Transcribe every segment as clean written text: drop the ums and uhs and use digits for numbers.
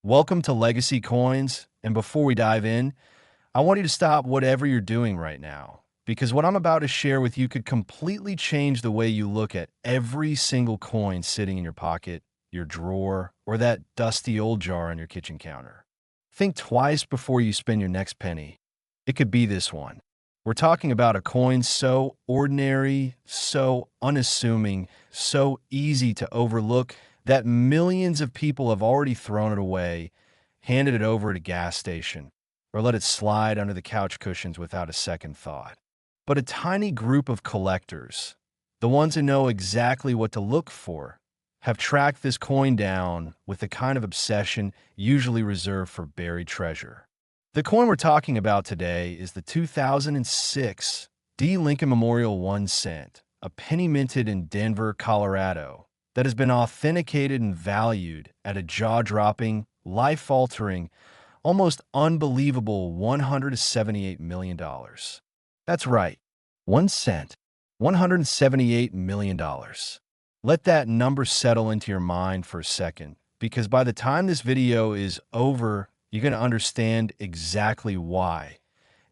Welcome to Legacy Coins, and before we dive in, I want you to stop whatever you're doing right now, because what I'm about to share with you could completely change the way you look at every single coin sitting in your pocket, your drawer, or that dusty old jar on your kitchen counter. Think twice before you spend your next penny. It could be this one. We're talking about a coin so ordinary, so unassuming, so easy to overlook that millions of people have already thrown it away, handed it over at a gas station, or let it slide under the couch cushions without a second thought. But a tiny group of collectors, the ones who know exactly what to look for, have tracked this coin down with the kind of obsession usually reserved for buried treasure. The coin we're talking about today is the 2006 D. Lincoln Memorial 1 cent, a penny minted in Denver, Colorado, that has been authenticated and valued at a jaw-dropping, life-altering, almost unbelievable $178 million. That's right, 1 cent, $178 million. Let that number settle into your mind for a second, because by the time this video is over, you're going to understand exactly why,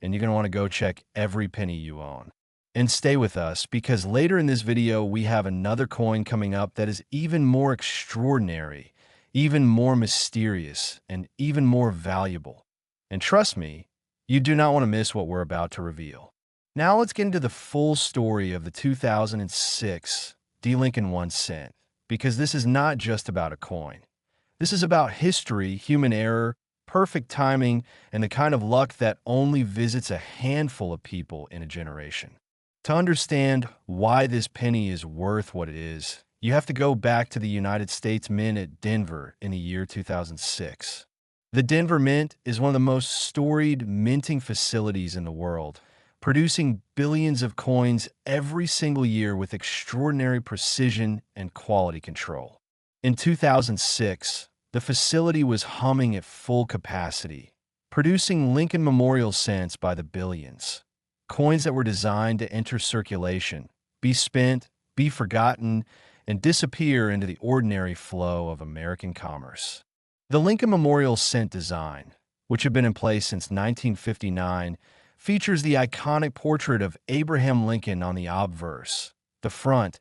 and you're going to want to go check every penny you own. And stay with us, because later in this video, we have another coin coming up that is even more extraordinary, even more mysterious, and even more valuable. And trust me, you do not want to miss what we're about to reveal. Now let's get into the full story of the 2006 D. Lincoln 1 cent, because this is not just about a coin. This is about history, human error, perfect timing, and the kind of luck that only visits a handful of people in a generation. To understand why this penny is worth what it is, you have to go back to the United States Mint at Denver in the year 2006. The Denver Mint is one of the most storied minting facilities in the world, producing billions of coins every single year with extraordinary precision and quality control. In 2006, the facility was humming at full capacity, producing Lincoln Memorial cents by the billions. Coins that were designed to enter circulation, be spent, be forgotten, and disappear into the ordinary flow of American commerce. The Lincoln Memorial cent design, which had been in place since 1959, features the iconic portrait of Abraham Lincoln on the obverse, the front,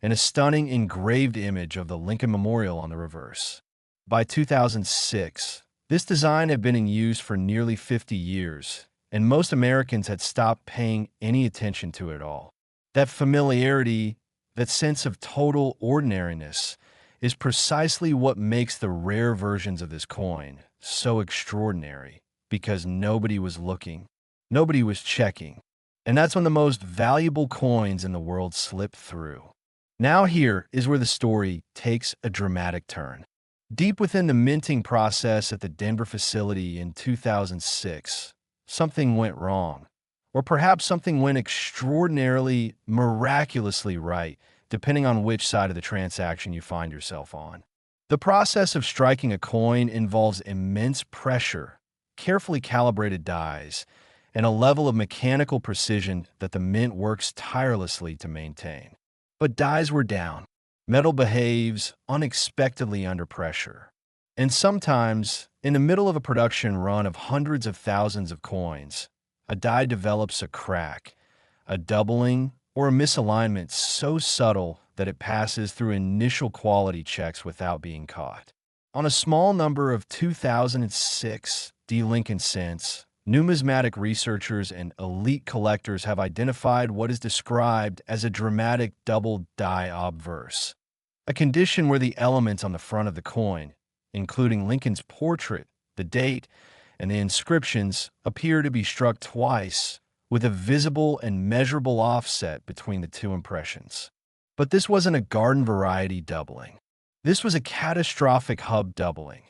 and a stunning engraved image of the Lincoln Memorial on the reverse. By 2006, this design had been in use for nearly 50 years, and most Americans had stopped paying any attention to it at all. That familiarity, that sense of total ordinariness, is precisely what makes the rare versions of this coin so extraordinary, because nobody was looking, nobody was checking, and that's when the most valuable coins in the world slip through. Now here is where the story takes a dramatic turn. Deep within the minting process at the Denver facility in 2006, something went wrong. Or perhaps something went extraordinarily, miraculously right, depending on which side of the transaction you find yourself on. The process of striking a coin involves immense pressure, carefully calibrated dies, and a level of mechanical precision that the mint works tirelessly to maintain. But dies were down. Metal behaves unexpectedly under pressure. And sometimes, in the middle of a production run of hundreds of thousands of coins, a die develops a crack, a doubling, or a misalignment so subtle that it passes through initial quality checks without being caught. On a small number of 2006 D. Lincoln cents, numismatic researchers and elite collectors have identified what is described as a dramatic double die obverse, a condition where the elements on the front of the coin, including Lincoln's portrait, the date, and the inscriptions, appear to be struck twice, with a visible and measurable offset between the two impressions. But this wasn't a garden variety doubling. This was a catastrophic hub doubling,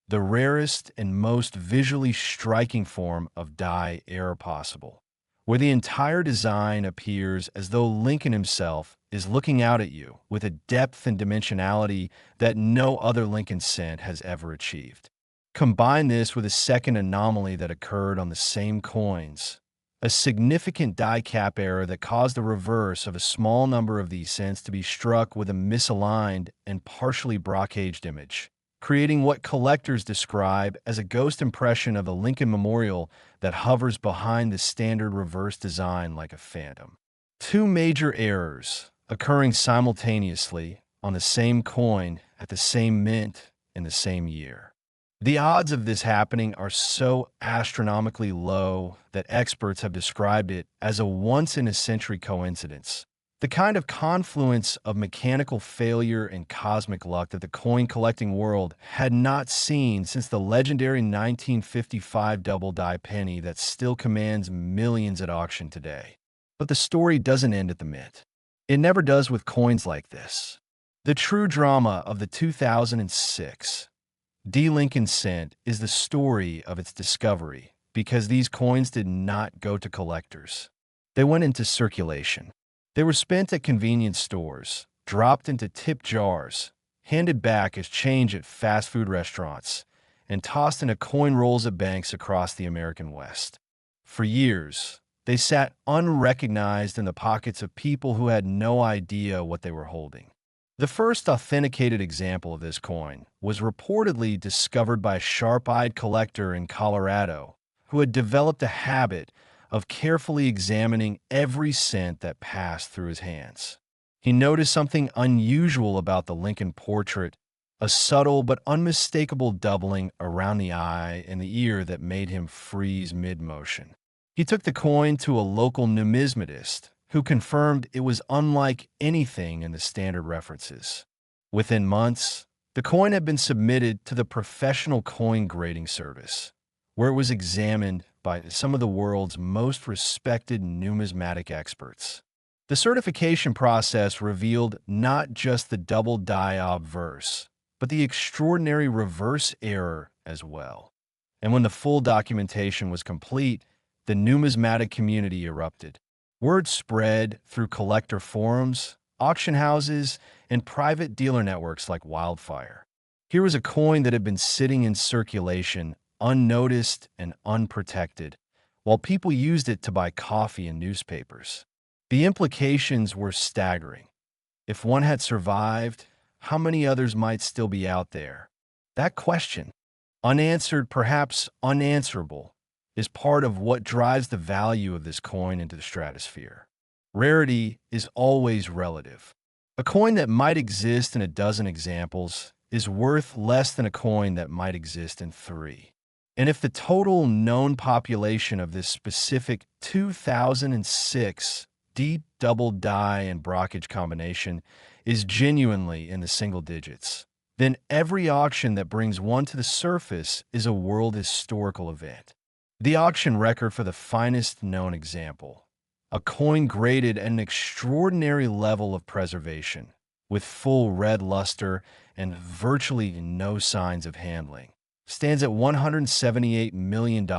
the rarest and most visually striking form of die error possible, where the entire design appears as though Lincoln himself is looking out at you with a depth and dimensionality that no other Lincoln cent has ever achieved. Combine this with a second anomaly that occurred on the same coins, a significant die cap error that caused the reverse of a small number of these cents to be struck with a misaligned and partially brockaged image, creating what collectors describe as a ghost impression of the Lincoln Memorial that hovers behind the standard reverse design like a phantom. Two major errors occurring simultaneously on the same coin at the same mint in the same year. The odds of this happening are so astronomically low that experts have described it as a once-in-a-century coincidence. The kind of confluence of mechanical failure and cosmic luck that the coin-collecting world had not seen since the legendary 1955 double-die penny that still commands millions at auction today. But the story doesn't end at the mint. It never does with coins like this. The true drama of the 2006 D. Lincoln cent is the story of its discovery because these coins did not go to collectors. They went into circulation. They were spent at convenience stores, dropped into tip jars, handed back as change at fast food restaurants, and tossed into coin rolls at banks across the American West. For years, they sat unrecognized in the pockets of people who had no idea what they were holding. The first authenticated example of this coin was reportedly discovered by a sharp-eyed collector in Colorado who had developed a habit of carefully examining every cent that passed through his hands. He noticed something unusual about the Lincoln portrait, a subtle but unmistakable doubling around the eye and the ear that made him freeze mid-motion. He took the coin to a local numismatist, who confirmed it was unlike anything in the standard references. Within months, the coin had been submitted to the Professional Coin Grading Service, where it was examined by some of the world's most respected numismatic experts. The certification process revealed not just the double die obverse, but the extraordinary reverse error as well. And when the full documentation was complete, the numismatic community erupted. Word spread through collector forums, auction houses, and private dealer networks like wildfire. Here was a coin that had been sitting in circulation, unnoticed and unprotected, while people used it to buy coffee and newspapers. The implications were staggering. If one had survived, how many others might still be out there? That question, unanswered, perhaps unanswerable, is part of what drives the value of this coin into the stratosphere. Rarity is always relative. A coin that might exist in a dozen examples is worth less than a coin that might exist in 3. And if the total known population of this specific 2006 deep double die and brockage combination is genuinely in the single digits, then every auction that brings one to the surface is a world historical event. The auction record for the finest known example, a coin graded at an extraordinary level of preservation, with full red luster and virtually no signs of handling, stands at $178 million,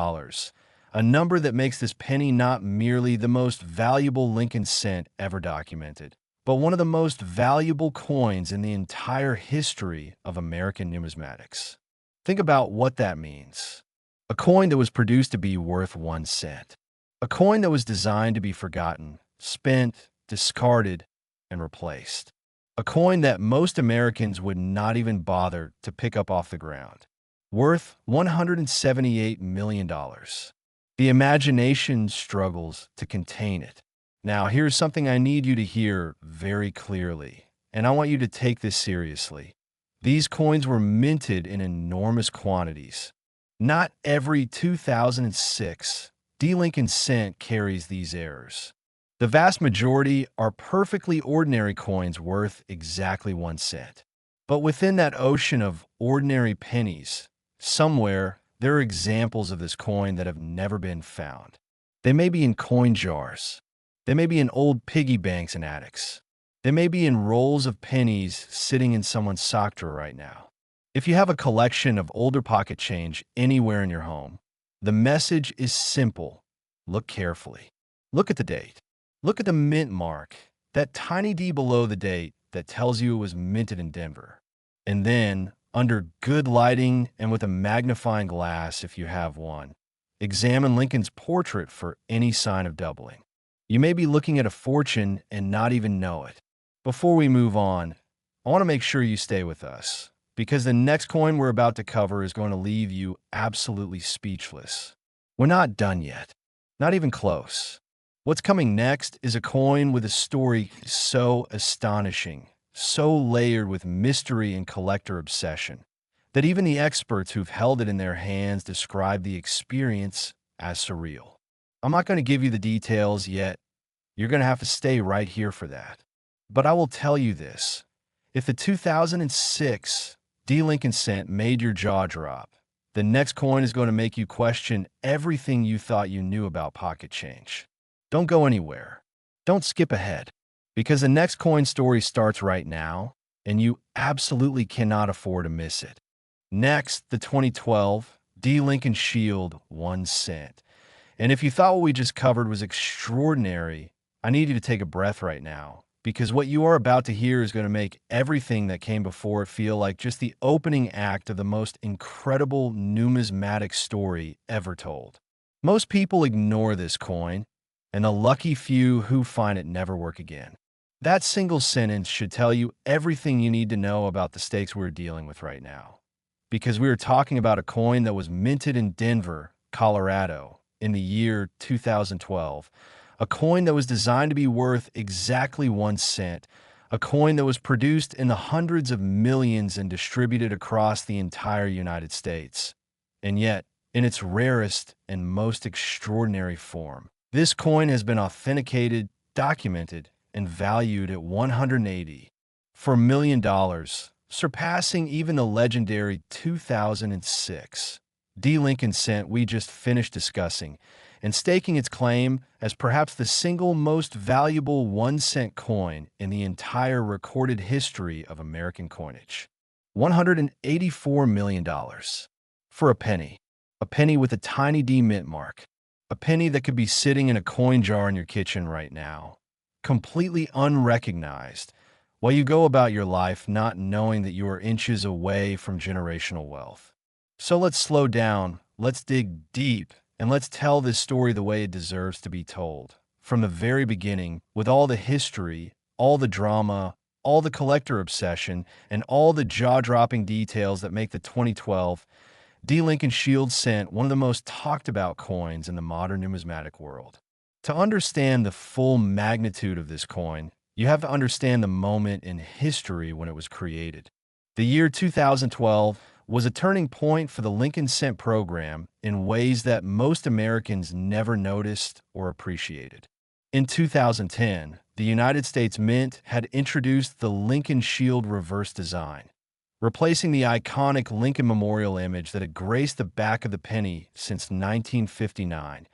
a number that makes this penny not merely the most valuable Lincoln cent ever documented, but one of the most valuable coins in the entire history of American numismatics. Think about what that means. A coin that was produced to be worth 1 cent. A coin that was designed to be forgotten, spent, discarded, and replaced. A coin that most Americans would not even bother to pick up off the ground. Worth $178 million. The imagination struggles to contain it. Now, here's something I need you to hear very clearly, and I want you to take this seriously. These coins were minted in enormous quantities. Not every 2006 D. Lincoln cent carries these errors. The vast majority are perfectly ordinary coins worth exactly 1 cent. But within that ocean of ordinary pennies, somewhere there are examples of this coin that have never been found. They may be in coin jars. They may be in old piggy banks and attics. They may be in rolls of pennies sitting in someone's sock drawer right now. If you have a collection of older pocket change anywhere in your home, the message is simple. Look carefully. Look at the date. Look at the mint mark, that tiny D below the date that tells you it was minted in Denver. And then, under good lighting and with a magnifying glass if you have one, examine Lincoln's portrait for any sign of doubling. You may be looking at a fortune and not even know it. Before we move on, I want to make sure you stay with us, because the next coin we're about to cover is going to leave you absolutely speechless. We're not done yet. Not even close. What's coming next is a coin with a story so astonishing, so layered with mystery and collector obsession, that even the experts who've held it in their hands describe the experience as surreal. I'm not going to give you the details yet. You're going to have to stay right here for that. But I will tell you this. If the 2006 D. Lincoln cent made your jaw drop, the next coin is going to make you question everything you thought you knew about pocket change. Don't go anywhere. Don't skip ahead, because the next coin story starts right now, and you absolutely cannot afford to miss it. Next, the 2012 D. Lincoln Shield 1 cent. And if you thought what we just covered was extraordinary, I need you to take a breath right now, because what you are about to hear is going to make everything that came before it feel like just the opening act of the most incredible numismatic story ever told. Most people ignore this coin, and the lucky few who find it never work again. That single sentence should tell you everything you need to know about the stakes we're dealing with right now, because we are talking about a coin that was minted in Denver, Colorado, in the year 2012, a coin that was designed to be worth exactly 1 cent, a coin that was produced in the hundreds of millions and distributed across the entire United States. And yet, in its rarest and most extraordinary form, this coin has been authenticated, documented, and valued at $184 million, surpassing even the legendary 2006 D. Lincoln cent we just finished discussing, and staking its claim as perhaps the single most valuable 1 cent coin in the entire recorded history of American coinage. $184 million for a penny with a tiny D mint mark, a penny that could be sitting in a coin jar in your kitchen right now, completely unrecognized, while you go about your life not knowing that you are inches away from generational wealth. So let's slow down, let's dig deep, and let's tell this story the way it deserves to be told. From the very beginning, with all the history, all the drama, all the collector obsession, and all the jaw-dropping details that make the 2012 D. Lincoln Shield cent one of the most talked about coins in the modern numismatic world. To understand the full magnitude of this coin, you have to understand the moment in history when it was created. The year 2012 was a turning point for the Lincoln cent program in ways that most Americans never noticed or appreciated. In 2010, the United States Mint had introduced the Lincoln Shield reverse design, replacing the iconic Lincoln Memorial image that had graced the back of the penny since 1959,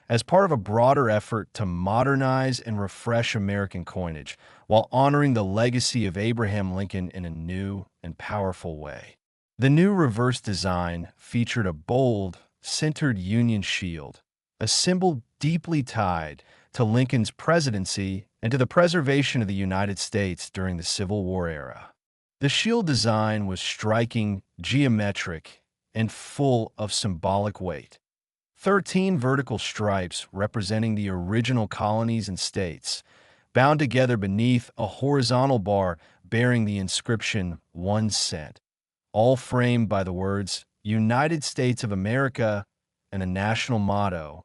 as part of a broader effort to modernize and refresh American coinage while honoring the legacy of Abraham Lincoln in a new and powerful way. The new reverse design featured a bold, centered Union shield, a symbol deeply tied to Lincoln's presidency and to the preservation of the United States during the Civil War era. The shield design was striking, geometric, and full of symbolic weight. 13 vertical stripes representing the original colonies and states, bound together beneath a horizontal bar bearing the inscription 1 cent, all framed by the words United States of America and the national motto,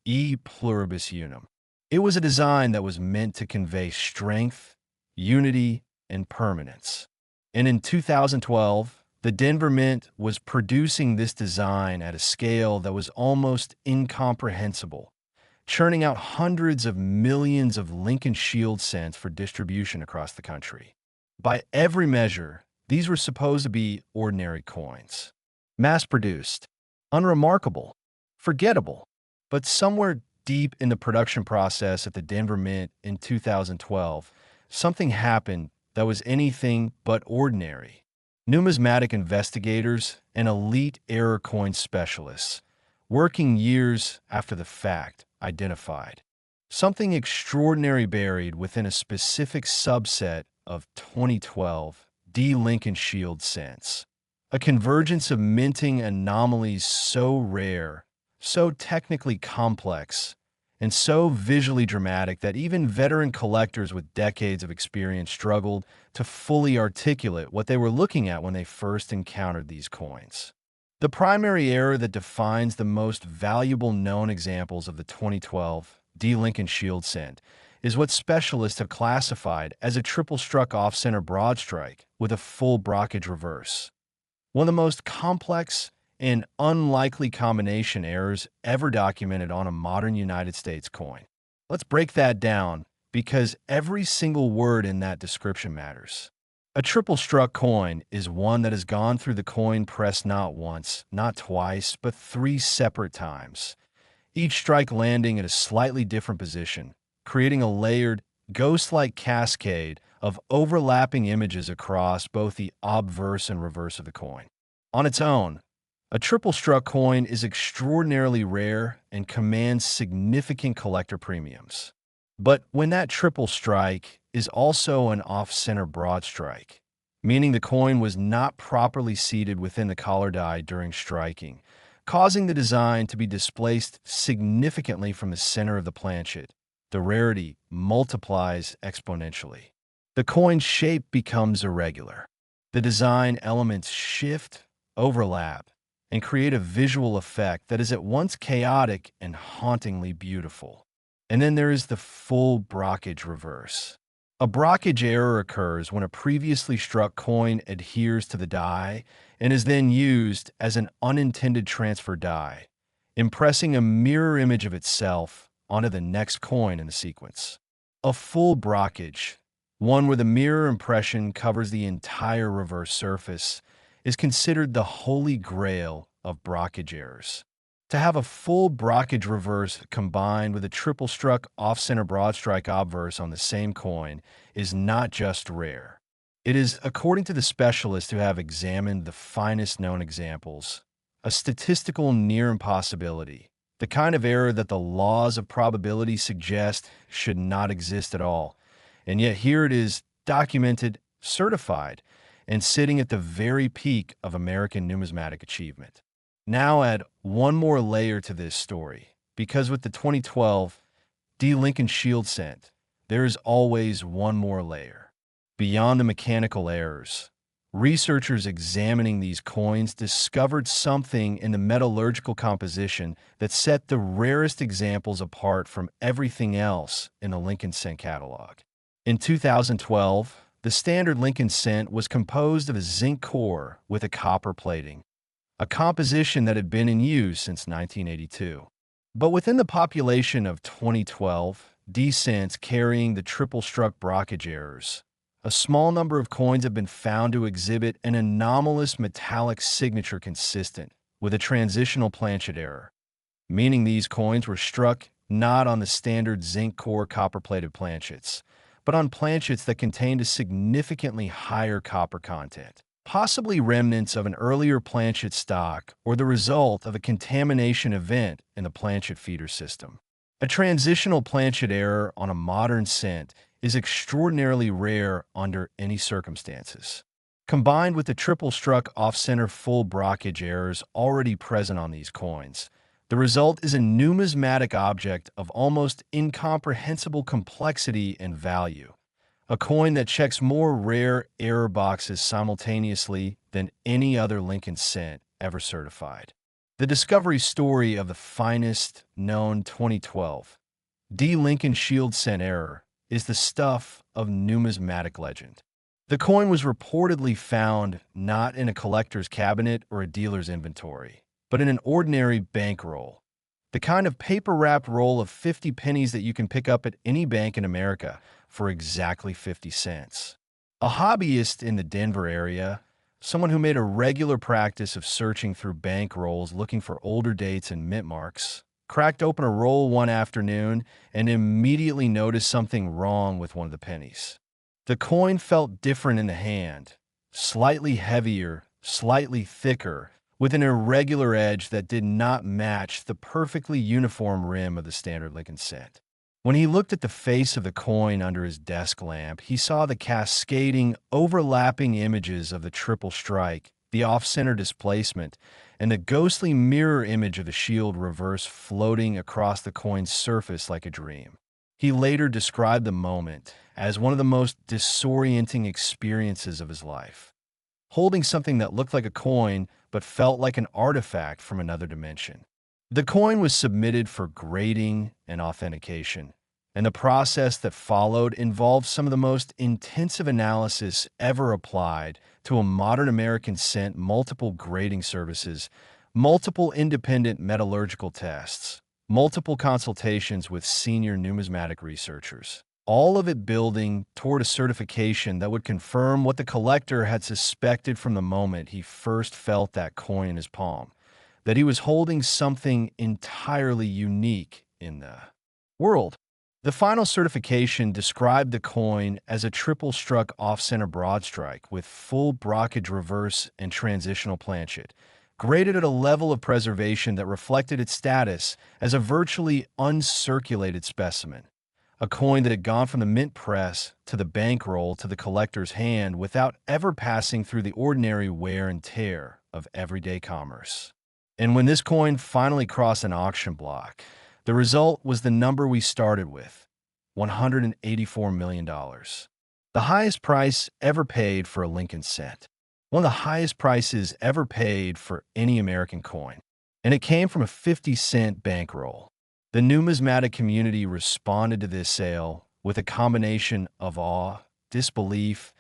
E pluribus unum. It was a design that was meant to convey strength, unity, and permanence. And in 2012, the Denver Mint was producing this design at a scale that was almost incomprehensible, churning out hundreds of millions of Lincoln Shield cents for distribution across the country. By every measure, these were supposed to be ordinary coins. Mass-produced, unremarkable, forgettable. But somewhere deep in the production process at the Denver Mint in 2012, something happened that was anything but ordinary. Numismatic investigators and elite error coin specialists, working years after the fact, identified something extraordinary buried within a specific subset of 2012 D. Lincoln Shield cents. A convergence of minting anomalies so rare, so technically complex, and so visually dramatic that even veteran collectors with decades of experience struggled to fully articulate what they were looking at when they first encountered these coins. The primary error that defines the most valuable known examples of the 2012 D. Lincoln Shield cent is what specialists have classified as a triple-struck off-center broad strike with a full brockage reverse. One of the most complex and unlikely combination errors ever documented on a modern United States coin. Let's break that down because every single word in that description matters. A triple-struck coin is one that has gone through the coin press not once, not twice, but 3 separate times, each strike landing at a slightly different position, creating a layered, ghost-like cascade of overlapping images across both the obverse and reverse of the coin. On its own, a triple-struck coin is extraordinarily rare and commands significant collector premiums. But when that triple strike is also an off-center broad strike, meaning the coin was not properly seated within the collar die during striking, causing the design to be displaced significantly from the center of the planchet, the rarity multiplies exponentially. The coin's shape becomes irregular. The design elements shift, overlap, and create a visual effect that is at once chaotic and hauntingly beautiful. And then there is the full brockage reverse. A brockage error occurs when a previously struck coin adheres to the die and is then used as an unintended transfer die, impressing a mirror image of itself onto the next coin in the sequence. A full brockage, one where the mirror impression covers the entire reverse surface, is considered the holy grail of brockage errors. To have a full brockage reverse combined with a triple-struck off-center broad strike obverse on the same coin is not just rare. It is, according to the specialists who have examined the finest known examples, a statistical near impossibility, the kind of error that the laws of probability suggest should not exist at all. And yet here it is, documented, certified, and sitting at the very peak of American numismatic achievement. Now add one more layer to this story, because with the 2012 D. Lincoln Shield cent, there is always one more layer. Beyond the mechanical errors, researchers examining these coins discovered something in the metallurgical composition that set the rarest examples apart from everything else in the Lincoln cent catalog. In 2012, the standard Lincoln cent was composed of a zinc core with a copper plating, a composition that had been in use since 1982. But within the population of 2012 D cents carrying the triple-struck brockage errors, a small number of coins have been found to exhibit an anomalous metallic signature consistent with a transitional planchet error, meaning these coins were struck not on the standard zinc core copper-plated planchets, but on planchets that contained a significantly higher copper content, possibly remnants of an earlier planchet stock or the result of a contamination event in the planchet feeder system. A transitional planchet error on a modern cent is extraordinarily rare under any circumstances. Combined with the triple-struck off-center full brockage errors already present on these coins, the result is a numismatic object of almost incomprehensible complexity and value, a coin that checks more rare error boxes simultaneously than any other Lincoln cent ever certified. The discovery story of the finest known 2012 D. Lincoln Shield cent error is the stuff of numismatic legend. The coin was reportedly found not in a collector's cabinet or a dealer's inventory, but in an ordinary bankroll, the kind of paper-wrapped roll of 50 pennies that you can pick up at any bank in America for exactly 50 cents. A hobbyist in the Denver area, someone who made a regular practice of searching through bank rolls looking for older dates and mint marks, cracked open a roll one afternoon and immediately noticed something wrong with one of the pennies. The coin felt different in the hand, slightly heavier, slightly thicker, with an irregular edge that did not match the perfectly uniform rim of the standard Lincoln cent. When he looked at the face of the coin under his desk lamp, he saw the cascading, overlapping images of the triple strike the off-center displacement, and the ghostly mirror image of the shield reverse floating across the coin's surface like a dream. He later described the moment as one of the most disorienting experiences of his life, holding something that looked like a coin but felt like an artifact from another dimension. The coin was submitted for grading and authentication, and the process that followed involved some of the most intensive analysis ever applied to a modern American cent, multiple grading services, multiple independent metallurgical tests, multiple consultations with senior numismatic researchers, all of it building toward a certification that would confirm what the collector had suspected from the moment he first felt that coin in his palm, that he was holding something entirely unique in the world. The final certification described the coin as a triple-struck off-center broad strike with full brockage reverse and transitional planchet, graded at a level of preservation that reflected its status as a virtually uncirculated specimen, a coin that had gone from the mint press to the bankroll to the collector's hand without ever passing through the ordinary wear and tear of everyday commerce. And when this coin finally crossed an auction block, the result was the number we started with, $184 million. The highest price ever paid for a Lincoln cent. One of the highest prices ever paid for any American coin. And it came from a 50-cent bankroll. The numismatic community responded to this sale with a combination of awe, disbelief,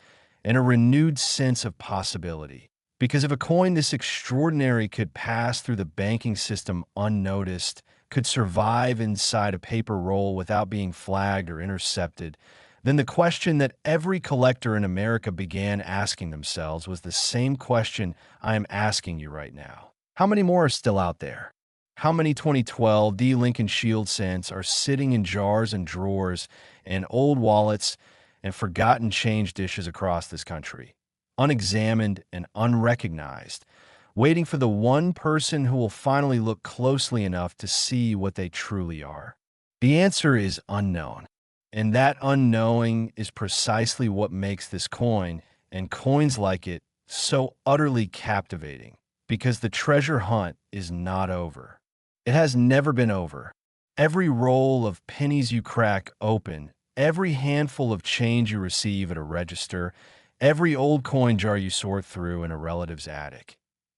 and a renewed sense of possibility. Because if a coin this extraordinary could pass through the banking system unnoticed, could survive inside a paper roll without being flagged or intercepted, then the question that every collector in America began asking themselves was the same question I am asking you right now. How many more are still out there? How many 2012 D. Lincoln Shield cents are sitting in jars and drawers and old wallets and forgotten change dishes across this country, unexamined and unrecognized, waiting for the one person who will finally look closely enough to see what they truly are? The answer is unknown. And that unknowing is precisely what makes this coin, and coins like it, so utterly captivating, because the treasure hunt is not over. It has never been over. Every roll of pennies you crack open, every handful of change you receive at a register, every old coin jar you sort through in a relative's attic.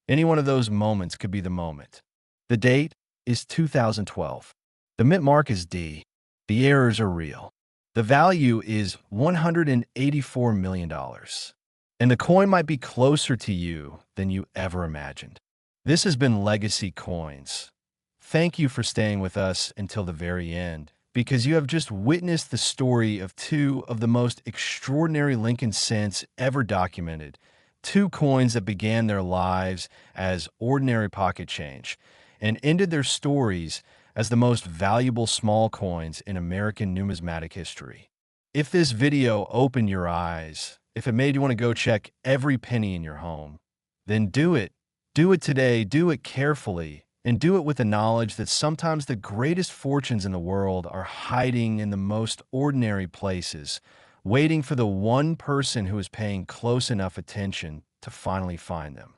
Any one of those moments could be the moment. The date is 2012. The mint mark is D. The errors are real. The value is $184 million. And the coin might be closer to you than you ever imagined. This has been Legacy Coins. Thank you for staying with us until the very end, because you have just witnessed the story of two of the most extraordinary Lincoln cents ever documented, two coins that began their lives as ordinary pocket change and ended their stories as the most valuable small coins in American numismatic history. If this video opened your eyes, if it made you want to go check every penny in your home, then do it. Do it today, do it carefully, and do it with the knowledge that sometimes the greatest fortunes in the world are hiding in the most ordinary places, waiting for the one person who is paying close enough attention to finally find them.